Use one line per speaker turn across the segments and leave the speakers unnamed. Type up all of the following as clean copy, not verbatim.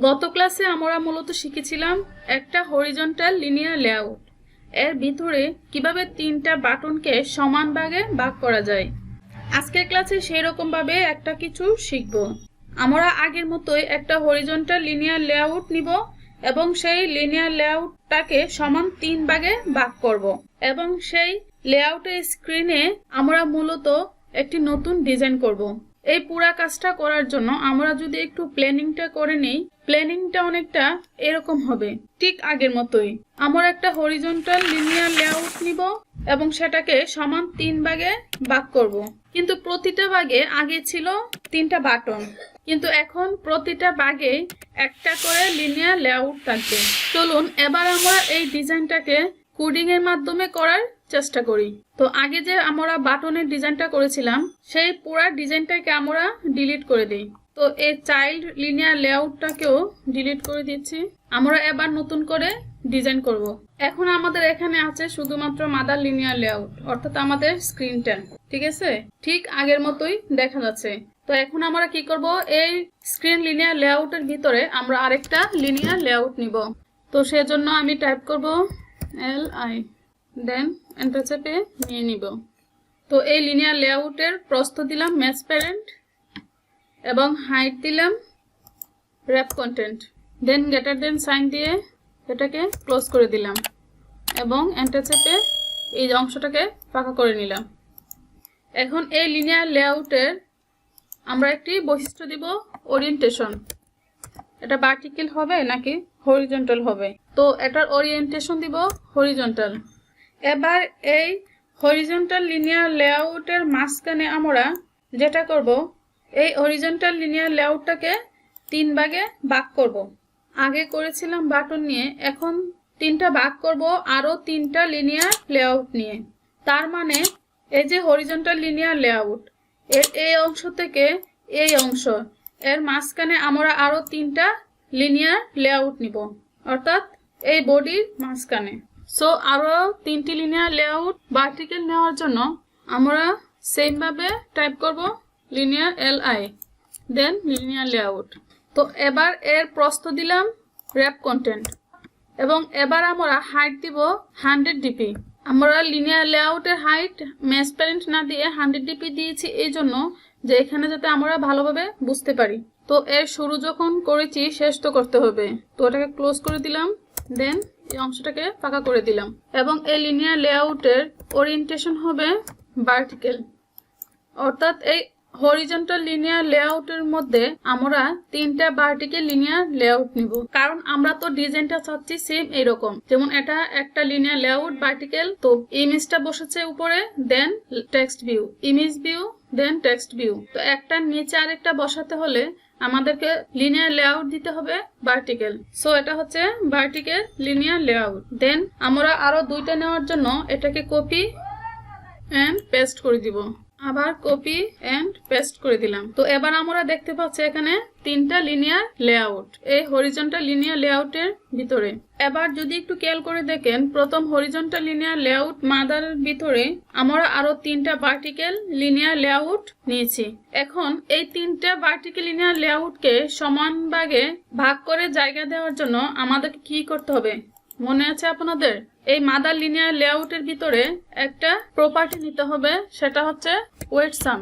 গত ক্লাসে আমরা মূলত শিখেছিলাম একটা হরিজন্টাল লিনিয়ার লেআউট এর ভিতরে কিভাবে তিনটা বাটনকে সমান ভাগে ভাগ করা যায়। আজকের ক্লাসে সেই রকম ভাবে একটা কিছু শিখব। আমরা আগের মতোই একটা হরিজন্টাল লিনিয়ার লেআউট নিব এবং সেই লিনিয়ার লেআউটটাকে সমান তিন ভাগে ভাগ করব এবং সেই লেআউটের স্ক্রিনে আমরা মূলত একটি নতুন ডিজাইন করব। এই পুরো কাজটা করার জন্য আমরা যদি একটু প্ল্যানিংটা করে নেই, প্ল্যানিংটা অনেকটা এরকম হবে, ঠিক আগের মতোই। আমরা একটা হরিজন্টাল লিনিয়ার লেআউট নিব এবং সেটাকে সমান তিন ভাগে ভাগ করব। কিন্তু প্রতিটা ভাগে আগে ছিল তিনটা বাটন, কিন্তু এখন প্রতিটা ভাগে একটা করে লিনিয়ার লেআউট থাকবে। চলুন এবার আমরা এই ডিজাইনটাকে কোডিং এর মাধ্যমে করার চেষ্টা করি। তো আগে যে আমরা বাটনের ডিজাইনটা করেছিলাম সেই পুরো ডিজাইনটাকে আমরা ডিলিট করে দিই। তো এই চাইল্ড লিনিয়ার লেআউটটাকেও ডিলিট করে দিচ্ছি। আমরা এবার নতুন করে ডিজাইন করব। এখন আমাদের এখানে আছে শুধুমাত্র মাদার লিনিয়ার লেআউট, অর্থাৎ আমাদের স্ক্রিনটা, ঠিক আছে, ঠিক আগের মতোই দেখা যাচ্ছে। তো এখন আমরা কি করব, এই স্ক্রিন লিনিয়ার লেআউটের ভিতরে আমরা আরেকটা লিনিয়ার লেআউট নিব। তো সেজন্য আমি টাইপ করব li, দেন এন্টার চেপে নিয়ে নিব। তো এই লিনিয়ার লেআউটের প্রস্থ দিলাম ম্যাচ প্যারেন্ট এবং হাইট দিলাম wrap content, then greater than sign দিয়ে এটাকে ক্লোজ করে দিলাম এবং এন্টার চেপে এই অংশটাকে ফাঁকা করে নিলাম। এখন এই লিনিয়ার লেআউটের আমরা একটি বৈশিষ্ট্য দিব ওরিয়েন্টেশন। এটা ভার্টিক্যাল হবে নাকি হরিজন্টাল হবে, তো এটার ওরিয়েন্টেশন দিব হরিজন্টাল। এবার এই হরিজন্টাল লিনিয়ার লেআউটের মাঝখানে আমরা যেটা করব, এই হরিজন্টাল লিনিয়ার লেআউটটাকে তিন ভাগে ভাগ করব। আগে করেছিলাম বাটন নিয়ে, এখন তিনটা ভাগ করব আরো তিনটা লিনিয়ার লেআউট নিয়ে। তার মানে এই যে হরিজন্টাল লিনিয়ার লেআউট এর এই অংশ থেকে এই অংশ এর মাঝখানে আমরা আরো তিনটা লিনিয়ার লেআউট নিব, অর্থাৎ এই বডির মাঝখানে। সো আরো তিনটি লিনিয়ার লেআউট ভার্টিক্যাল নেওয়ার জন্য আমরা সেম ভাবে টাইপ করব লিনিয়ার li, দেন লিনিয়ার লেআউট। তো এবার এর প্রস্থ দিলাম র্যাপ কন্টেন্ট এবং এবার আমরা হাইট দিব 100 dp। আমরা লিনিয়ার লেআউটের হাইট ম্যাচ প্যারেন্ট না দিয়ে 100 dp দিয়েছি এই জন্য যে এখানে যাতে আমরা ভালোভাবে বুঝতে পারি। তো এর শুরু যখন করেছি শেষ তো করতে হবে, তো এটাকে ক্লোজ করে দিলাম, দেন এই অংশটাকে ফাঁকা করে দিলাম এবং এই লিনিয়ার লেআউটের ওরিয়েন্টেশন হবে ভার্টিক্যাল, অর্থাৎ এই হরিজন্টাল লিনিয়ার লেআউটের মধ্যে আমরা তিনটা ভার্টিক্যাল লিনিয়ার লেআউট নিব, কারণ আমরা তো ডিজাইনটা চাচ্ছি সেম এরকম। যেমন এটা একটা লিনিয়ার লেআউট ভার্টিক্যাল, তো ইমেজটা বসেছে উপরে, দেন টেক্সট ভিউ, ইমেজ ভিউ, দেন টেক্সট ভিউ। তো একটা নিচে আরেকটা বসাতে হলে আমাদেরকে লিনিয়ার লেআউট দিতে হবে ভার্টিক্যাল। সো এটা হচ্ছে ভার্টিক্যাল লিনিয়ার লেআউট। দেন আমরা আরো দুইটা নেওয়ার জন্য এটাকে কপি এন্ড পেস্ট করে দিব, আবার কপি এন্ড পেস্ট করে দিলাম। তো এবার আমরা দেখতে পাচ্ছি এখানে তিনটা লিনিয়ার লেআউট এই হরিজন্টাল লিনিয়ার লেআউটের ভিতরে। এবার যদি একটু খেয়াল করে দেখেন, প্রথম হরিজন্টাল লিনিয়ার লেআউট মাদারের ভিতরে আমরা আরো তিনটা ভার্টিক্যাল লিনিয়ার লেআউট নিয়েছি। এখন এই তিনটা ভার্টিক্যাল লিনিয়ার লেআউটকে সমান ভাগে ভাগ করে জায়গা দেওয়ার জন্য আমাদেরকে কি করতে হবে মনে আছে আপনাদের? এই মাদার লিনিয়ার লেআউটের ভিতরে একটা প্রপার্টি নিতে হবে, সেটা হচ্ছে ওয়েট সাম।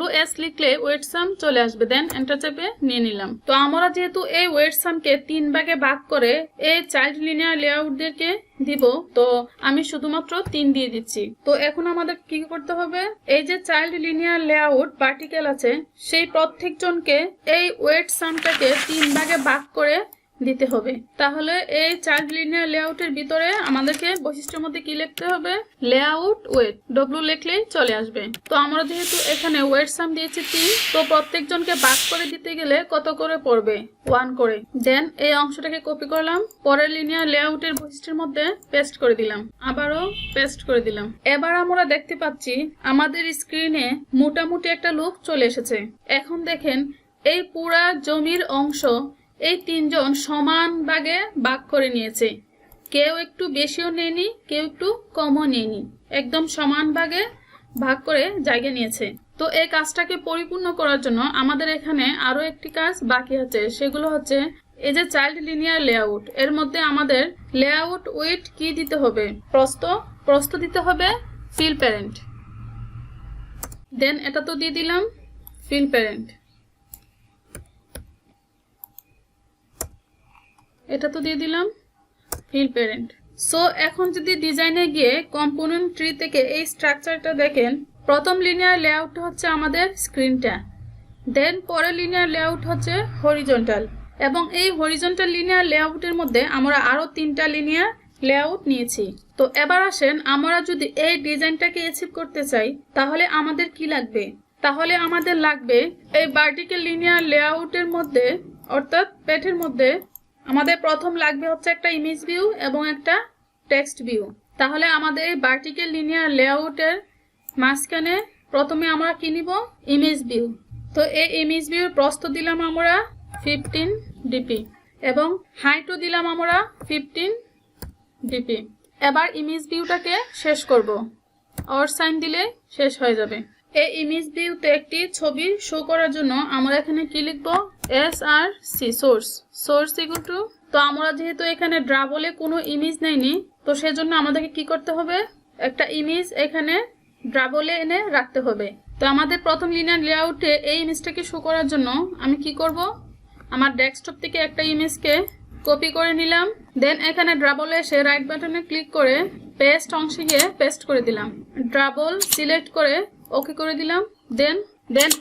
WS লিখলে ওয়েট সাম চলে আসবে, দেন এন্টার চেপে নিয়ে নিলাম। তো আমরা যেহেতু এই ওয়েট সামকে তিন ভাগে ভাগ করে এই চাইল্ড লিনিয়ার লেআউটদেরকে দিব, তো আমি শুধুমাত্র 3 দিয়ে দিচ্ছি। তো এখন আমাদের কি করতে হবে, এই যে চাইল্ড লিনিয়ার লেআউট ভার্টিক্যাল আছে সেই প্রত্যেকজনকে এই ওয়েট সামটাকে 3 ভাগে ভাগ করে দিতে হবে। তাহলে এই চাইল্ড লিনিয়ার লেআউটের ভিতরে আমাদেরকে বৈশিষ্ট্যের মধ্যে কি লিখতে হবে, লেআউট ওয়েট, W লিখলেই চলে আসবে। তো আমরা যেহেতু এখানে ওয়েট সাম দিয়েছি 3, তো প্রত্যেকজনকে ভাগ করে দিতে গেলে কত করে পড়বে, 1 করে। দেন এই অংশটাকে কপি করলাম, পরের লিনিয়ার লেআউটের বৈশিষ্ট্যের মধ্যে পেস্ট করে দিলাম, আবারও পেস্ট করে দিলাম। এবার আমরা দেখতে পাচ্ছি আমাদের স্ক্রিনে মোটামুটি একটা লুক চলে এসেছে। এখন দেখেন এই পুরা জমির অংশ এই তিনজন সমান ভাগে ভাগ করে নিয়েছে। কেউ একটু বেশিও নেয়নি, কেউ একটু কমও নেয়নি, একদম সমান ভাগে ভাগ করে জায়গা নিয়েছে। তো এই কাজটাকে পরিপূর্ণ করার জন্য আমাদের এখানে আরো একটি কাজ বাকি আছে, সেগুলো হচ্ছে এই যে চাইল্ড লিনিয়ার লেআউট, এর মধ্যে আমাদের লেআউট উইথ কি দিতে হবে, প্রস্থ দিতে হবে ফিল প্যারেন্ট। দেন এটা তো দিয়ে দিলাম ফিল প্যারেন্ট, এটা তো দিয়ে দিলাম ফিল প্যারেন্ট। সো এখন যদি ডিজাইনে গিয়ে কম্পোনেন্ট ট্রি থেকে এই স্ট্রাকচারটা দেখেন, প্রথম লিনিয়ার লেআউট হচ্ছে আমাদের স্ক্রিনটা, দেন পরের লিনিয়ার লেআউট হচ্ছে হরিজন্টাল, এবং এই হরিজন্টাল লিনিয়ার লেআউটের মধ্যে আমরা আরো 3টা লিনিয়ার লেআউট নিয়েছি। তো এবার আসেন, আমরা যদি এই ডিজাইনটাকে অ্যাচিভ করতে চাই তাহলে আমাদের কি লাগবে? তাহলে আমাদের লাগবে এই ভার্টিক্যাল লিনিয়ার লেআউটের মধ্যে, অর্থাৎ পেটের মধ্যে আমাদের প্রথম লাগবে হচ্ছে একটা ইমেজ ভিউ এবং একটা টেক্সট ভিউ। তাহলে আমাদের এই ভার্টিক্যাল লিনিয়ার লেআউটের মাঝখানে প্রথমে আমরা কি নিব? Image view. তো এই ইমেজ ভিউর প্রস্থ দিলাম আমরা 15 ডিপি এবং হাইটও দিলাম আমরা 15 ডিপি। এবার ইমেজ ভিউটাকে শেষ করব, অর সাইন দিলে শেষ হয়ে যাবে। এই ইমেজ ভিউতে একটি ছবি শো করার জন্য আমরা এখানে কি লিখব? এসআরসি সোর্স ইকুয়াল টু, তো আমরা যেহেতু এখানে ড্রা বলে কোনো ইমেজ নেইনি, তো সেজন্য আমাদেরকে কি করতে হবে? একটা ইমেজ এখানে ড্রা বলে এনে রাখতে হবে। তো আমাদের প্রথম লিনিয়ার লেআউটে এই ইমেজটাকে শো করার জন্য আমি কি করব? আমার ডেস্কটপ থেকে একটা ইমেজকে কপি করে নিলাম, দেন এখানে ড্রাবলে এসে রাইট বাটনে ক্লিক করে পেস্ট অংশে গিয়ে পেস্ট করে দিলাম, ড্রাবল সিলেক্ট করে ওকে করে দিলাম। দেন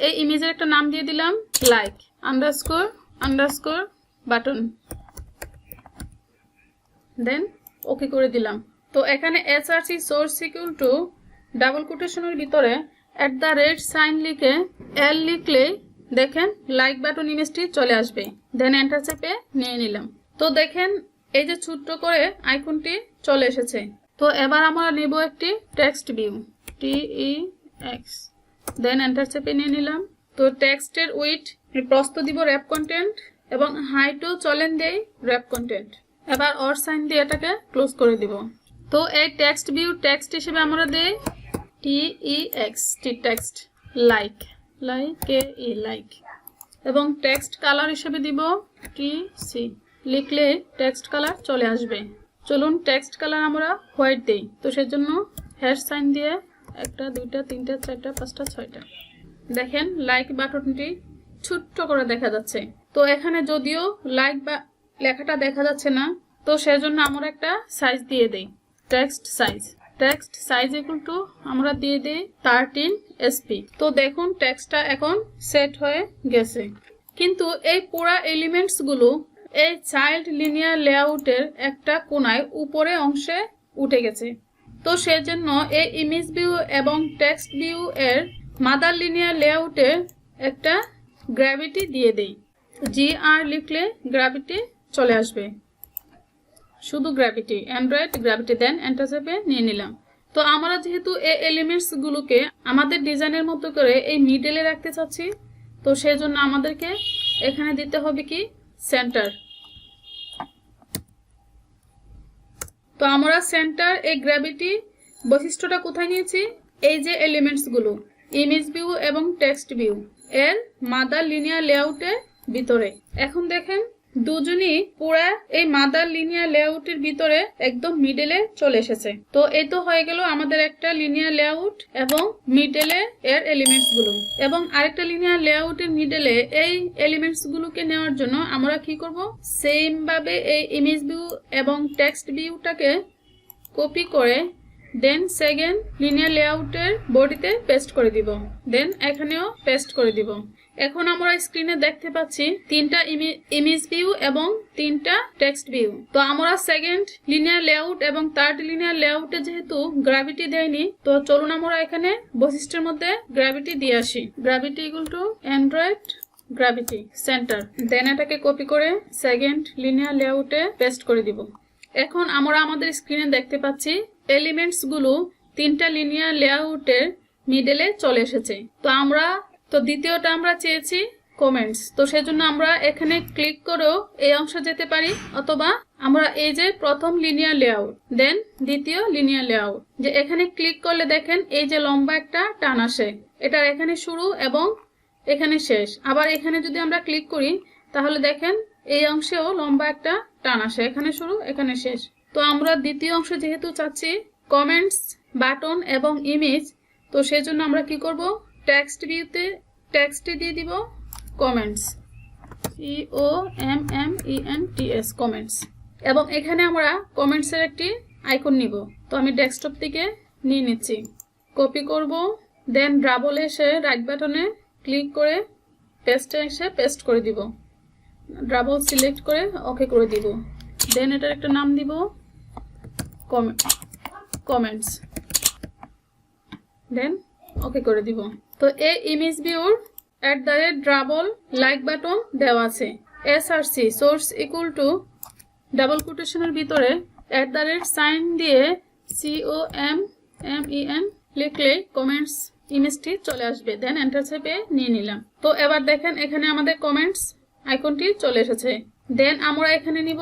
এই ইমেজের একটা নাম দিয়ে দিলাম like underscore button, then okay করে দিলাম। তো এখানে SRC source equal to double কোটেশনের ভিতরে @সাইন লিখে এল লিখলে দেখেন লাইক বাটন ইমেজটি চলে আসবে। দেন এন্টার চেপে নিয়ে নিলাম। তো দেখেন এই যে ছোট্ট করে আইকনটি চলে এসেছে। তো এবার আমরা নেব একটি text view, TEX, then enter চেপে নিয়ে নিলাম। তো টেক্সটের উইথ প্রস্থ দিব র্যাপ কন্টেন্ট এবং হাইটও চলেন দেই র্যাপ কন্টেন্ট। এবার অর সাইন দিয়ে এটাকে ক্লোজ করে দিব। তো এই টেক্সট ভিউ টেক্সট হিসেবে আমরা দেই TEX, টেক্সট লাইক এবং টেক্সট কালার হিসেবে দিব TC, লিখলে টেক্সট কালার চলে আসবে। চলুন টেক্সট কালার আমরা হোয়াইট দেই। তো সেজন্য হ্যাশ সাইন দিয়ে 1 2 3 4 5 6টা দেখেন লাইক বাটনটি ছোট্ট করে দেখা যাচ্ছে। তো এখানে যদিও লাইক বা লেখাটা দেখা যাচ্ছে না, তো সেজন্য আমরা একটা সাইজ দিয়ে দেই, টেক্সট সাইজ ইকুয়াল টু আমরা দিয়ে দেই 13 SP। তো দেখুন টেক্সটটা এখন সেট হয়ে গেছে, কিন্তু এই পুরা এলিমেন্টস গুলো এই চাইল্ড লিনিয়ার লেআউটের একটা কোণায় উপরে অংশে উঠে গেছে। তো সেজন্য এই ইমেজ ভিউ এবং টেক্সট ভিউ এর মাদার লিনিয়ার লেআউটে একটা গ্র্যাভিটি দিয়ে দেই, GR লিখলে গ্র্যাভিটি চলে আসবে, শুধু gravity, Android gravity. Then enter চেপে নিয়ে নিলাম। তো আমরা যেহেতু এই এলিমেন্টস গুলোকে আমাদের ডিজাইনের মতো করে এই মিডলে রাখতে চাচ্ছি, তো সেজন্য আমাদেরকে এখানে দিতে হবে কি সেন্টার। তো আমরা সেন্টার এই গ্র্যাভিটি বৈশিষ্ট্যটা কোথায় নিয়েছি? এই যে এলিমেন্টস গুলো ইমেজ ভিউ এবং টেক্সট ভিউ এর মাদার লিনিয়ার লেআউটের ভিতরে। এখন দেখেন দুজনই পুরা এই মাদার লিনিয়ার লেআউটের ভিতরে একদম মিডলে চলে এসেছে। তো এই তো হয়ে গেল আমাদের একটা লিনিয়ার লেআউট এবং মিডলে এর এলিমেন্টস গুলো, এবং আরেকটা লিনিয়ার লেআউটের মিডলে এই এলিমেন্টস গুলোকে নেওয়ার জন্য আমরা কি করব? সেম ভাবে এই ইমেজ ভিউ এবং টেক্সট ভিউটাকে কপি করে দেন সেকেন্ড লিনিয়ার লেআউটের বডিতে পেস্ট করে দিব, দেন এখানেও পেস্ট করে দিব। এখন আমরা স্ক্রিনে দেখতে পাচ্ছি 3টা ইমেজ ভিউ এবং 3টা টেক্সট ভিউ। তো আমরা সেকেন্ড লিনিয়ার লেআউট এবং থার্ড লিনিয়ার লেআউটে যেহেতু গ্র্যাভিটি দেয়নি, তো চলুন আমরা এখানে বৈশিষ্ট্যের মধ্যে গ্র্যাভিটি দিয়ে আসি। Gravity equal to android gravity centre, then এটাকে কপি করে সেকেন্ড লিনিয়ার লেআউটে পেস্ট করে দিব। এখন আমরা আমাদের স্ক্রিনে দেখতে পাচ্ছি এলিমেন্টস গুলো 3টা লিনিয়ার লেআউটের মিডলে চলে এসেছে। তো দ্বিতীয়টা আমরা চেয়েছি কমেন্টস, তো সেজন্য আমরা এখানে ক্লিক করেও এই অংশে যেতে পারি, অথবা আমরা এই যে প্রথম লিনিয়ার লেআউট দেন দ্বিতীয় লিনিয়ার লেআউট, যে এখানে ক্লিক করলে দেখেন এই যে লম্বা একটা টান আসে, এটার এখানে শুরু এবং এখানে শেষ। আবার এখানে যদি আমরা ক্লিক করি তাহলে দেখেন এই অংশেও লম্বা একটা টান আসে, এখানে শুরু এখানে শেষ। তো আমরা দ্বিতীয় অংশ যেহেতু চাচ্ছি কমেন্টস, বাটন এবং ইমেজ, তো সেই জন্য আমরা কি করব, টেক্সট ভিউতে টেক্সটে দিয়ে দিব কমেন্টস, COMMENTS কমেন্টস, এবং এখানে আমরা কমেন্টসের একটি আইকন নিব। তো আমি ডেস্কটপ থেকে নিয়ে নিচ্ছি, কপি করব, দেন ড্রাবলে এসে রাইট বাটনে ক্লিক করে পেস্টে এসে পেস্ট করে দিব, ড্রাবল সিলেক্ট করে ওকে করে দিব, দেন এটার একটা নাম দিব কমেন্টস, দেন ওকে করে দিব। তো এই ইমেজ ভিউর @ড্রাবল লাইক বাটন দেওয়া আছে, SRC source equal to double কোটেশনের ভিতরে সাইন দিয়ে COMMEN লিখলে কমেন্টস ইমেজটি চলে আসবে, দেন এন্টার চেপে নিয়ে নিলাম। তো এবার দেখেন এখানে আমাদের কমেন্টস আইকনটি চলে এসেছে। দেন আমরা এখানে নিব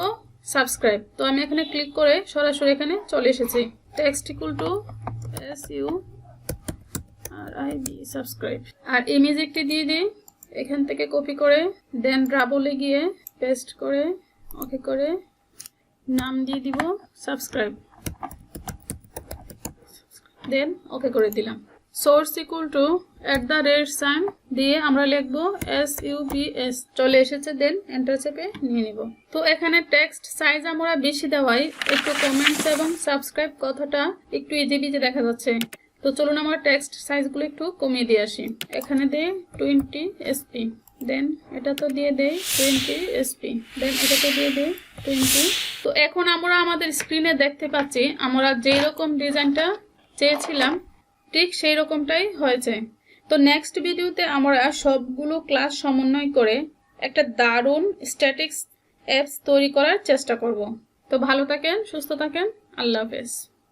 সাবস্ক্রাইব, তো আমি এখানে ক্লিক করে সরাসরি এখানে চলে এসেছি, text equal to SURIB subscribe. আর ইমেজ একটি দিয়ে দিই, এখান থেকে কপি করে দেন ড্রাবলে গিয়ে পেস্ট করে ওকে করে নাম দিয়ে দিব সাবস্ক্রাইব, দেন ওকে করে দিলাম। সোর্স ইকুয়াল টু সাইন দিয়ে আমরা লিখব SUBS, চলে এসেছে, দেন এন্টার চেপে নিয়ে নিব। তো এখানে টেক্সট সাইজ আমরা বেশি দেওয়াই একটু কমেন্টস এবং সাবস্ক্রাইব কথাটা একটু ইজিবিজি দেখা যাচ্ছে। তো চলুন আমরা টেক্সট সাইজগুলো একটু কমিয়ে দিয়ে আসি, এখানে দেই 20 SP, দেন এটা তো দিয়ে দেই 20 SP, দেন এটাতে দিয়ে দেই 20। তো এখন আমরা আমাদের স্ক্রিনে দেখতে পাচ্ছি আমরা যেই রকম ডিজাইনটা চেয়েছিলাম ঠিক সেই রকমটাই হয়েছে। তো নেক্সট ভিডিওতে আমরা সবগুলো ক্লাস সমন্বয় করে একটা দারুণ স্ট্যাটিক্স অ্যাপস তৈরি করার চেষ্টা করব। তো ভালো থাকেন, সুস্থ থাকেন, আল্লাহ হাফেজ।